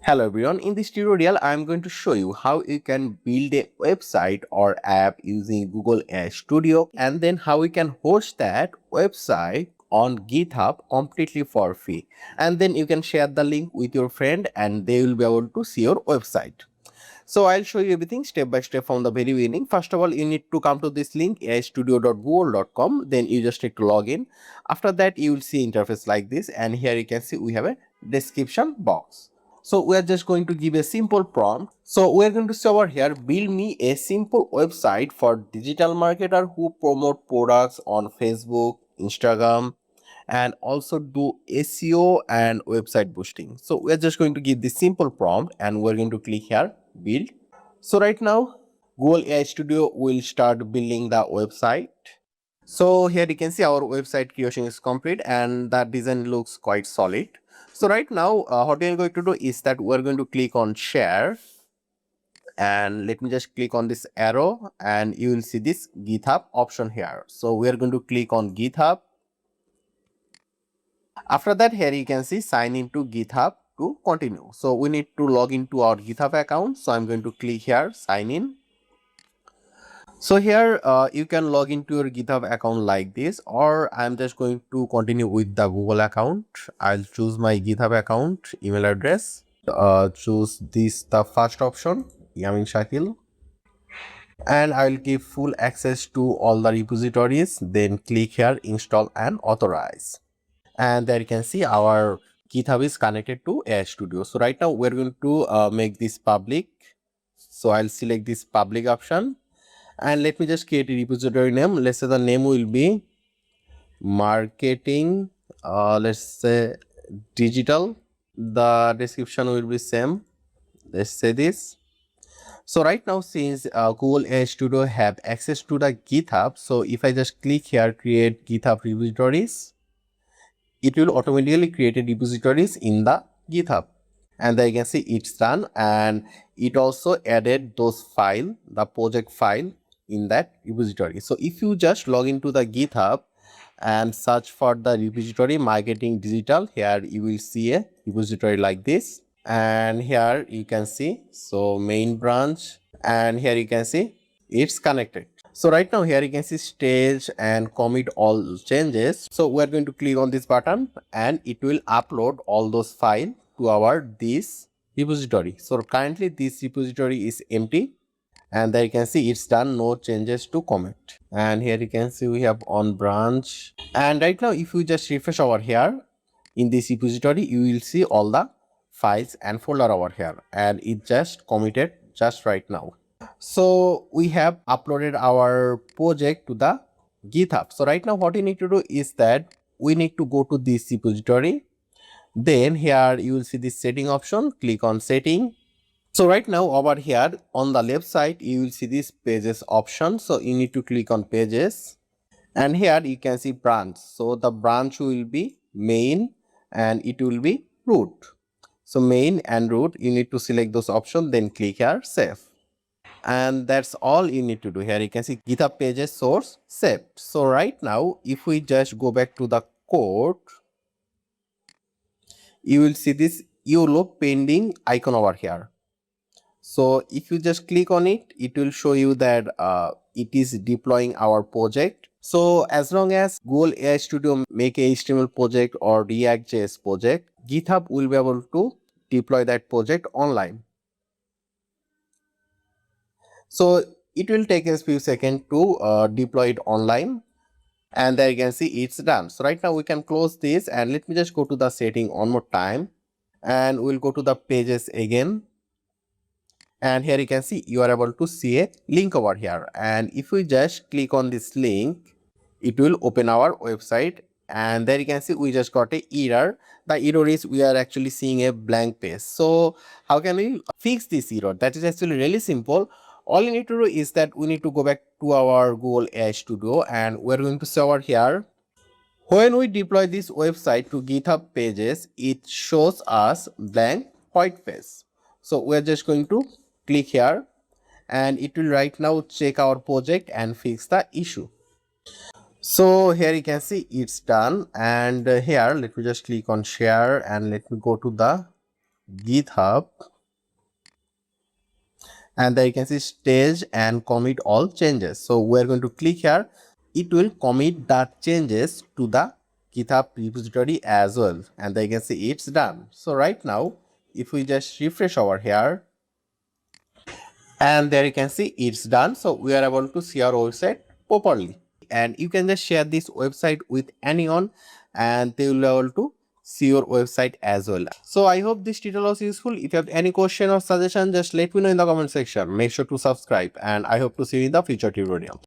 Hello everyone, in this tutorial I am going to show you how you can build a website or app using Google AI Studio and then how you can host that website on GitHub completely for free, and then you can share the link with your friend and they will be able to see your website. So I'll show you everything step by step from the very beginning. First of all, you need to come to this link aistudio.google.com, then you just need to log in. After that you will see interface like this, and here you can see we have a description box. So we are just going to give a simple prompt. So we are going to say over here, build me a simple website for digital marketer who promote products on Facebook, Instagram, and also do SEO and website boosting. So we are just going to give this simple prompt and we're going to click here, build. So right now, Google AI Studio will start building the website. So here you can see our website creation is complete and the design looks quite solid. So right now, what we are going to do is that we're going to click on share, and let me just click on this arrow and you will see this GitHub option here. So we are going to click on GitHub. After that, here you can see sign into GitHub to continue. So we need to log into our GitHub account. So I'm going to click here, sign in. So here you can log into your GitHub account like this, or I'm just going to continue with the Google account. I'll choose my GitHub account email address. Choose the first option, Yamin Shakil, and I'll give full access to all the repositories. Then click here, install and authorize. And there you can see our GitHub is connected to AI Studio. So right now we're going to make this public. So I'll select this public option and let me just create a repository name. Let's say the name will be marketing, let's say digital. The description will be same. Let's say this. So right now, since Google AI Studio have access to the GitHub, so if I just click here, create GitHub repositories, it will automatically create a repositories in the GitHub, and there you can see it's done, and it also added those file, the project file in that repository. So if you just log into the GitHub and search for the repository marketing digital, here you will see a repository like this, and here you can see so main branch, and here you can see it's connected. So right now here you can see stage and commit all changes. So we are going to click on this button and it will upload all those files to our this repository. So currently this repository is empty, and there you can see it's done, no changes to commit. And here you can see we have on branch, and right now if you just refresh over here in this repository, you will see all the files and folder over here, and it just committed just right now. So we have uploaded our project to the GitHub. So right now what we need to do is that we need to go to this repository. Then here you will see this setting option, click on setting. So right now over here on the left side you will see this pages option. So you need to click on pages, and here you can see branch. So the branch will be main and it will be root. So main and root, you need to select those options, then click here save. And that's all you need to do. Here you can see GitHub Pages source saved. So right now if we just go back to the code, you will see this yellow pending icon over here. So if you just click on it, it will show you that it is deploying our project. So as long as Google AI Studio make a HTML project or React.js project, GitHub will be able to deploy that project online. So it will take a few seconds to deploy it online, and there you can see it's done. So right now we can close this, and let me just go to the setting one more time, and we'll go to the pages again. And here you can see you are able to see a link over here, and if we just click on this link, it will open our website, and there you can see we just got a error. The error is we are actually seeing a blank page. So how can we fix this error? That is actually really simple. All you need to do is that we need to go back to our Google AI Studio, and we're going to say over here, when we deploy this website to GitHub Pages, it shows us blank white page. So we're just going to click here, and it will right now check our project and fix the issue. So here you can see it's done, and here let me just click on share and let me go to the GitHub, and there you can see stage and commit all changes. So we're going to click here. It will commit the changes to the GitHub repository as well, and there you can see it's done. So right now, if we just refresh over here, and there you can see it's done. So we are able to see our website properly, and you can just share this website with anyone and they will be able to see your website as well. So I hope this tutorial was useful. If you have any question or suggestion, just let me know in the comment section. Make sure to subscribe, and I hope to see you in the future tutorial.